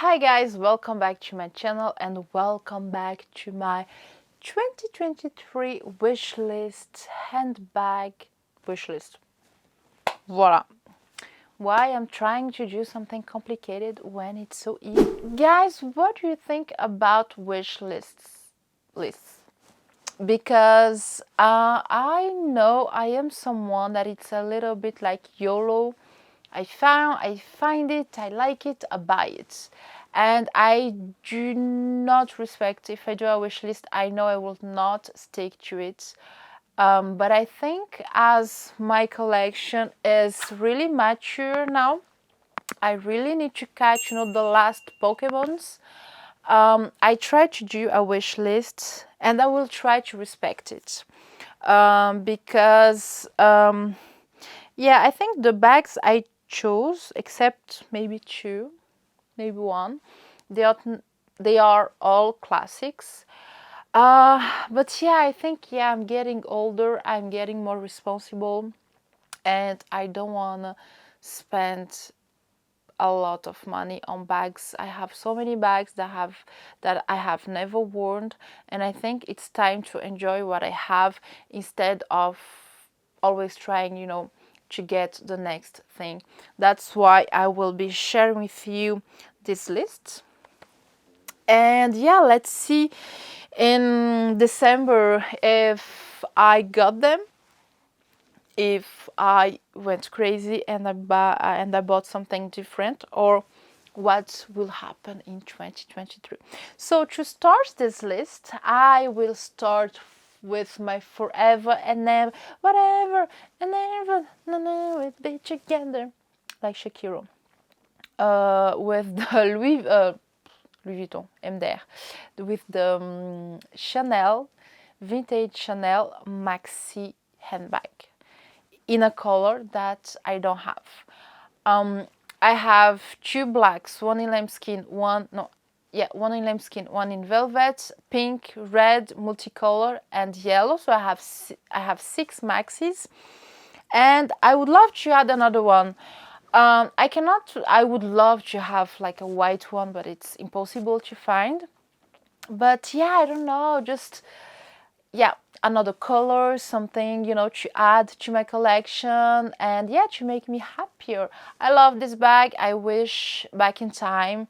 Hi guys, welcome back to my channel and welcome back to my 2023 wish list, handbag wish list. Voila. Why I'm trying to do something complicated when it's so easy. Guys, what do you think about wish lists? Because I know I am someone that it's a little bit like YOLO. I find it, I like it, I buy it. And I do not respect if I do a wish list, I know I will not stick to it. But I think as my collection is really mature now, I really need to catch, the last Pokemons. I try to do a wish list and I will try to respect it. Because yeah, I think the bags I chose, except maybe two, maybe one, they are all classics. But yeah, I think I'm getting older, I'm getting more responsible, and I don't wanna spend a lot of money on bags. I have so many bags that I have never worn, and I think it's time to enjoy what I have instead of always trying, to get the next thing. That's why I will be sharing with you this list. And yeah, let's see in December if I got them, if I went crazy and I bought something different, or what will happen in 2023. So to start this list, I will start with my forever and never, whatever, and never, no, no, we'll be together, like Shakira. With the Louis Vuitton, MDR, with the Chanel, vintage Chanel Maxi handbag in a color that I don't have. I have two blacks, one in lambskin, one in lambskin, one in velvet, pink, red, multicolor, and yellow. So I have six maxis, and I would love to add another one. I cannot. I would love to have like a white one, but it's impossible to find. But yeah, I don't know. Just another color, something, to add to my collection, and yeah, to make me happier. I love this bag. I wish back in time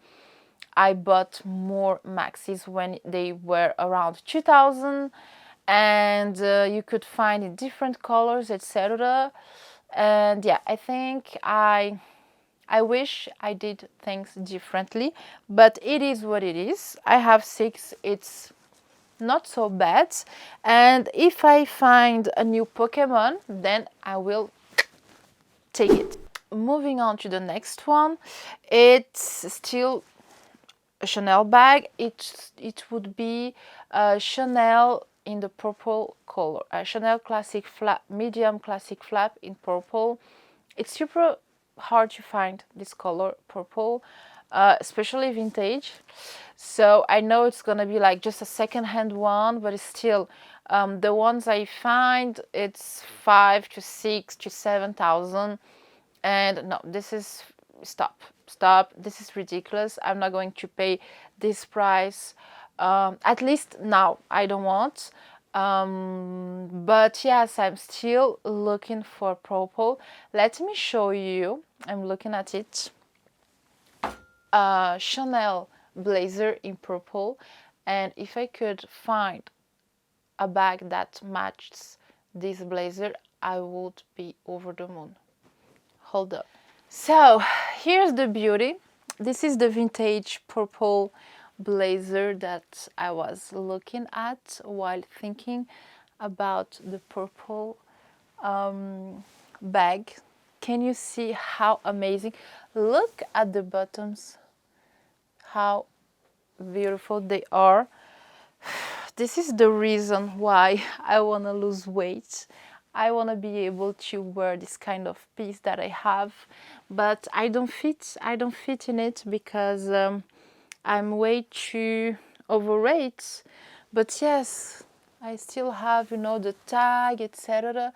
I bought more maxis when they were around 2000, and you could find in different colors, etc. And yeah, I think I wish I did things differently, but it is what it is. I have six. It's not so bad, and if I find a new Pokemon, then I will take it. Moving on to the next one, it's still a Chanel bag. It would be Chanel in the purple color, a Chanel classic flap, medium classic flap in purple. It's super hard to find this color, purple, especially vintage. So I know it's gonna be like just a second-hand one, but it's still the ones I find, it's 5 to 6 to 7,000, and no, this is stop. This is ridiculous. I'm not going to pay this price. At least now I don't want. But yes, I'm still looking for purple. Let me show you. I'm looking at it. Chanel blazer in purple, and if I could find a bag that matches this blazer, I would be over the moon. Hold up. So here's the beauty. This is the vintage purple blazer that I was looking at while thinking about the purple bag. Can you see how amazing? Look at the buttons, how beautiful they are. This is the reason why I want to lose weight. I want to be able to wear this kind of piece that I have, but I don't fit in it because I'm way too overweight. But yes, I still have, the tag, etc.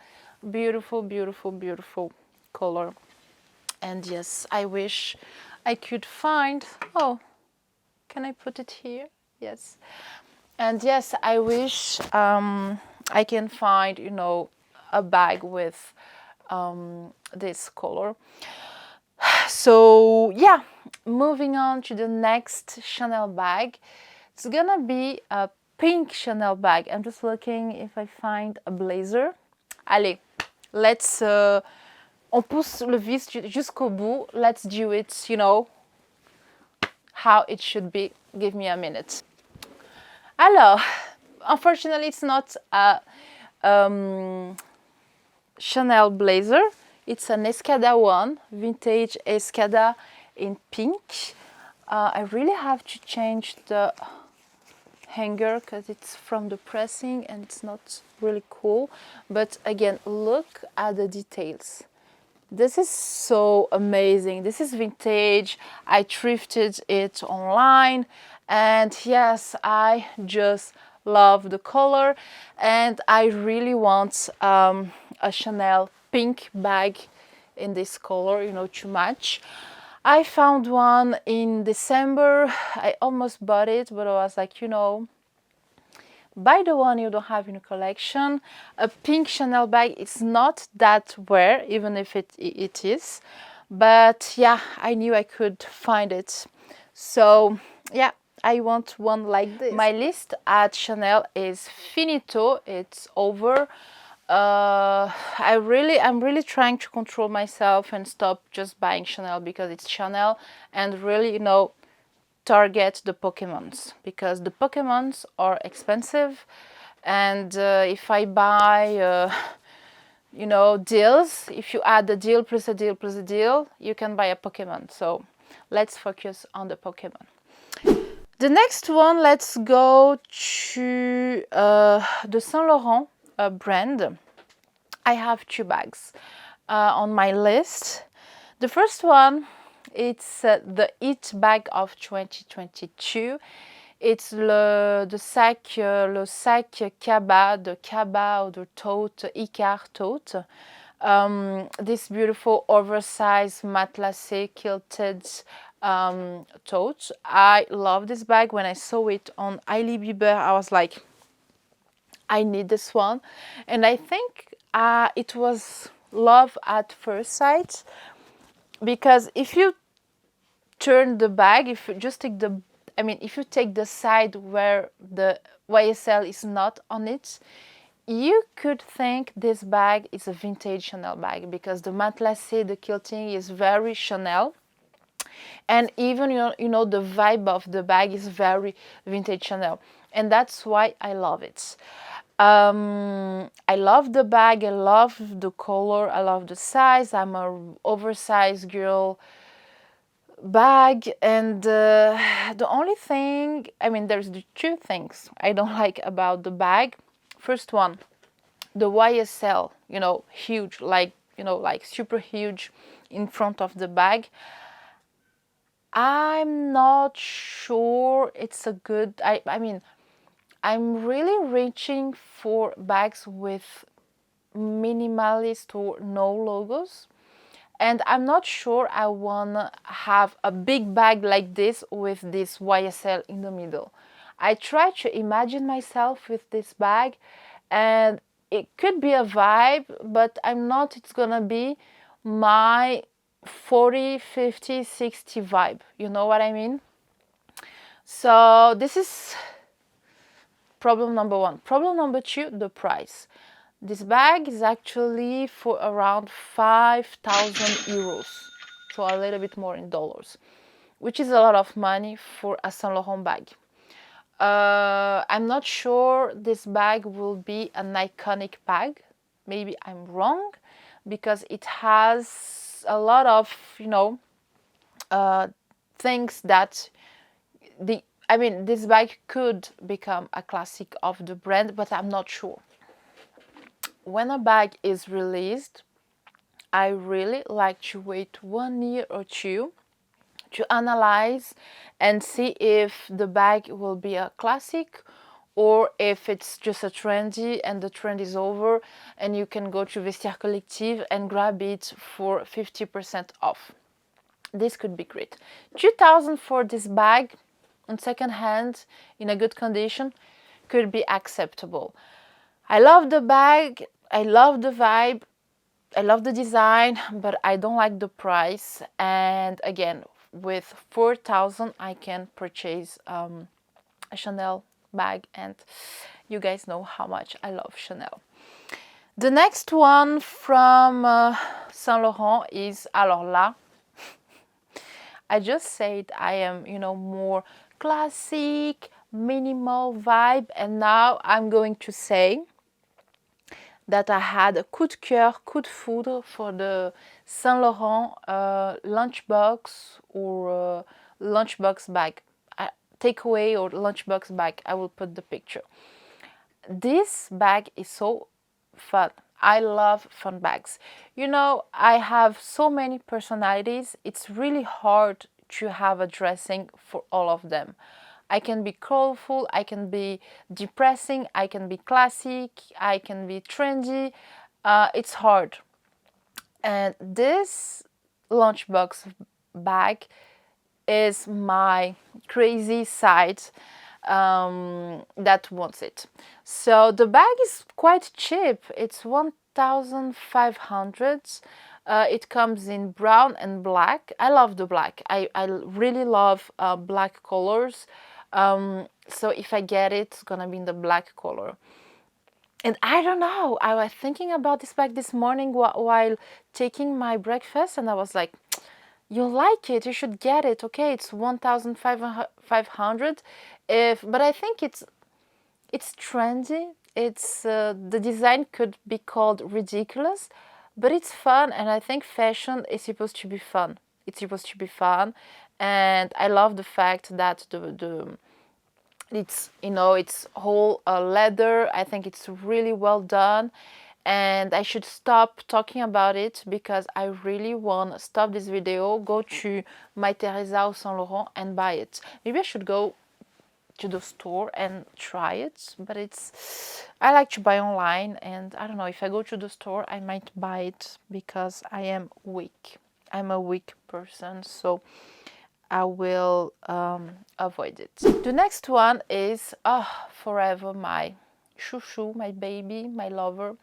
Beautiful, beautiful, beautiful color. And yes, I wish I could find, oh, Can I put it here? Yes. And yes, I wish I can find, you know, a bag with this color. So yeah, moving on to the next Chanel bag. It's gonna be a pink Chanel bag. I'm just looking if I find a blazer. Allez, let's on pousse le vis jusqu'au bout. Let's do it, you know, how it should be. Give me a minute. Alors, unfortunately, it's not a Chanel blazer. It's an Escada one, vintage Escada in pink. I really have to change the hanger because it's from the pressing and it's not really cool. But again, look at the details. This is so amazing. This is vintage. I thrifted it online, and yes, I just love the color, and I really want a Chanel pink bag in this color, you know, to match. I found one in December. I almost bought it, but I was like, you know, buy the one you don't have in your collection. A pink Chanel bag is not that rare, even if it is. But yeah, I knew I could find it. So yeah, I want one like this. My list at Chanel is finito. It's over. I'm really trying to control myself and stop just buying Chanel because it's Chanel, and really, you know, target the Pokemons, because the Pokemons are expensive, and if I buy you know, deals, if you add the deal plus a deal plus a deal, you can buy a Pokemon. So let's focus on the Pokemon. The next one, let's go to the Saint Laurent brand. I have two bags on my list. The first one, it's the It bag of 2022. It's le sac Cabas, the Cabas or the Tote, Icare Tote. This beautiful oversized matelassé quilted tote. I love this bag. When I saw it on Hailey Bieber, I was like, I need this one. And I think it was love at first sight, because if you turn the bag, if you just take the, I mean, if you take the side where the YSL is not on it, you could think this bag is a vintage Chanel bag, because the matelassé, the quilting is very Chanel. And even, you know, the vibe of the bag is very vintage Chanel. And that's why I love it. I love the bag, I love the color, I love the size. I'm an oversized girl bag, and the only thing, I mean, there's the two things I don't like about the bag. First one, the YSL, you know, huge, like, you know, like super huge in front of the bag. I'm not sure it's a good, I mean, I'm really reaching for bags with minimalist or no logos. And I'm not sure I want to have a big bag like this with this YSL in the middle. I try to imagine myself with this bag, and it could be a vibe, but I'm not, it's gonna be my 40, 50, 60 vibe. You know what I mean? So this is problem number one. Problem number two, the price. This bag is actually for around 5,000 euros, so a little bit more in dollars, which is a lot of money for a Saint Laurent bag. I'm not sure this bag will be an iconic bag. Maybe I'm wrong, because it has a lot of, you know, things that I mean, this bag could become a classic of the brand, but I'm not sure. When a bag is released, I really like to wait 1 year or two to analyze and see if the bag will be a classic, or if it's just a trendy and the trend is over and you can go to Vestiaire Collective and grab it for 50% off. This could be great. 2,000 for this bag, on second hand in a good condition could be acceptable. I love the bag, I love the vibe, I love the design, but I don't like the price. And again, with 4,000 I can purchase a Chanel bag, and you guys know how much I love Chanel. The next one from Saint Laurent is, alors là, I just said I am, you know, more classic, minimal vibe, and now I'm going to say that I had a coup de cœur, coup de foudre for the Saint Laurent lunchbox or lunchbox bag, takeaway or lunchbox bag. I will put the picture. This bag is so fun. I love fun bags. You know, I have so many personalities. It's really hard to have a dressing for all of them. I can be colorful, I can be depressing, I can be classic, I can be trendy. It's hard. And this lunchbox bag is my crazy side that wants it. So the bag is quite cheap. It's 1,500. It comes in brown and black. I love the black. I really love black colors. So if I get it, it's gonna be in the black color. And I don't know, I was thinking about this bag this morning while taking my breakfast, and I was like, you like it, you should get it. Okay, it's 1,500. But I think it's trendy. It's the design could be called ridiculous, but it's fun, and I think fashion is supposed to be fun. It's supposed to be fun, and I love the fact that it's, you know, it's whole leather. I think it's really well done, and I should stop talking about it because I really want to stop this video, go to My Teresa or Saint Laurent and buy it. Maybe I should go to the store and try it, but I like to buy online, and I don't know, if I go to the store I might buy it because I am weak. I'm a weak person, so I will avoid it. The next one is forever my chouchou, my baby, my lover,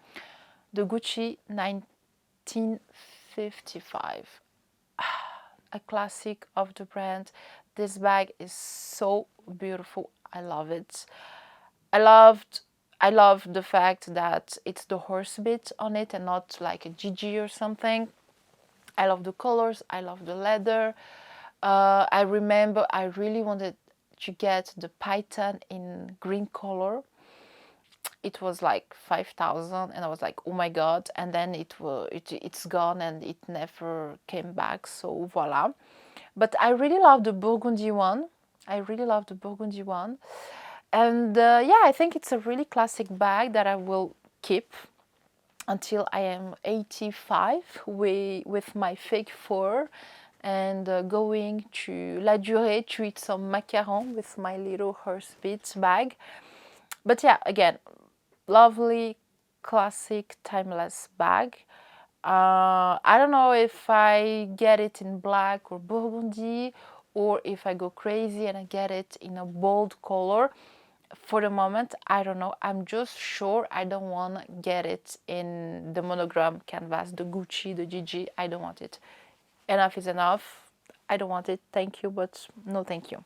the Gucci 1955. A classic of the brand. This bag is so beautiful. I love it. I love the fact that it's the horse bit on it and not like a GG or something. I love the colors. I love the leather. I remember I really wanted to get the python in green color. It was like 5,000, and I was like, oh my god, and then it's gone and it never came back, so voila. But I really love the burgundy one. And yeah, I think it's a really classic bag that I will keep until I am 85 with my fake fur, and going to La Durée to eat some macarons with my little horse bits bag. But yeah, again, lovely, classic, timeless bag. I don't know if I get it in black or burgundy, or if I go crazy and I get it in a bold color. For the moment, I don't know. I'm just sure I don't want to get it in the monogram canvas, the Gucci, the GG. I don't want it. Enough is enough. I don't want it. Thank you, but no thank you.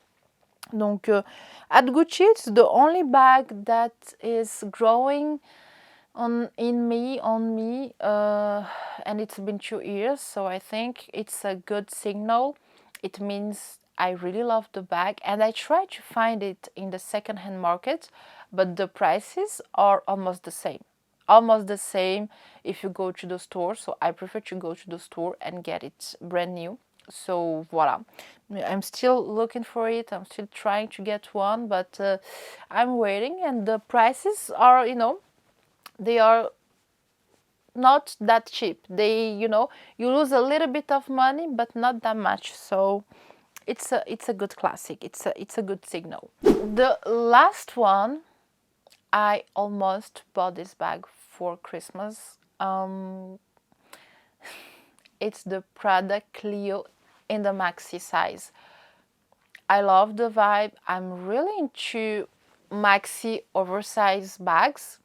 Donc, at Gucci, it's the only bag that is growing on me, and it's been 2 years, so I think it's a good signal. It means I really love the bag, and I try to find it in the second-hand market, but the prices are almost the same. Almost the same if you go to the store, so I prefer to go to the store and get it brand new. So voila, I'm still looking for it. I'm still trying to get one, but I'm waiting, and the prices are, you know, they are not that cheap. They, you know, you lose a little bit of money, but not that much. So it's a good classic. It's a good signal. The last one, I almost bought this bag for Christmas. It's the Prada Cleo in the Maxi size. I love the vibe. I'm really into maxi oversized bags.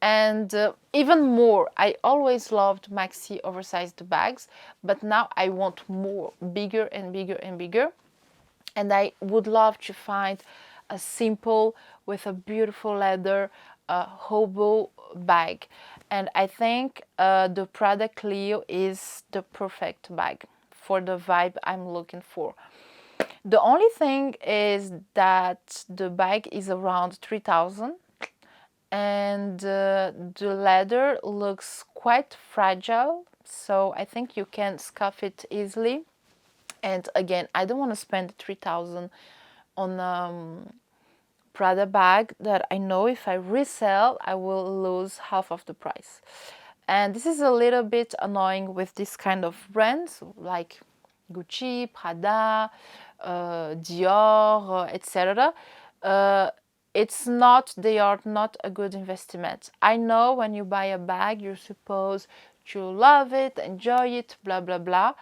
And even more, I always loved maxi oversized bags, but now I want more, bigger and bigger and bigger. And I would love to find a simple with a beautiful leather hobo bag. And I think the Prada Cleo is the perfect bag for the vibe I'm looking for. The only thing is that the bag is around 3,000, and the leather looks quite fragile, so I think you can scuff it easily. And again, I don't want to spend 3,000 on Prada bag that I know if I resell, I will lose half of the price. And this is a little bit annoying with this kind of brands like Gucci, Prada, Dior, etc. They are not a good investment. I know when you buy a bag, you're supposed to love it, enjoy it, blah, blah, blah.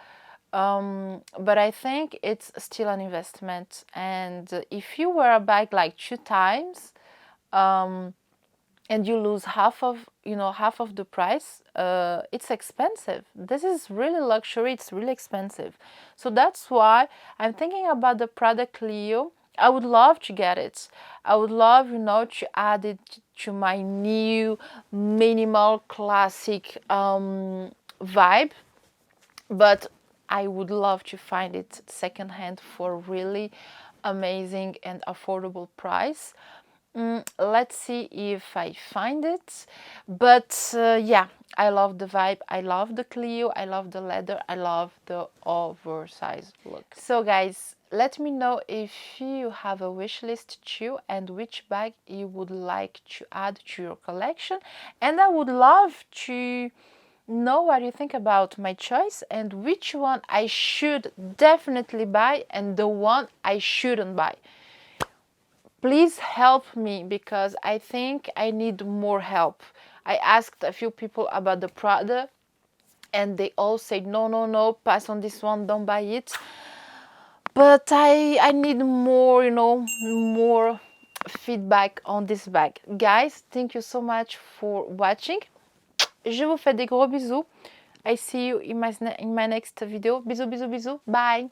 But I think it's still an investment. And if you wear a bag like 2 times, and you lose half of the price, it's expensive. This is really luxury, it's really expensive. So that's why I'm thinking about the Prada Cleo. I would love to get it. I would love, to add it to my new minimal classic vibe, but I would love to find it secondhand for really amazing and affordable price. Let's see if I find it. But yeah, I love the vibe. I love the Cleo. I love the leather. I love the oversized look. So guys, let me know if you have a wish list too and which bag you would like to add to your collection. And I would love to know what you think about my choice and which one I should definitely buy and the one I shouldn't buy. Please help me because I think I need more help. I asked a few people about the Prada and they all said no, no, no, pass on this one, don't buy it. But I need more, more feedback on this bag. Guys, thank you so much for watching. Je vous fais des gros bisous. I see you in my next video. Bisous, bisous, bisous. Bye.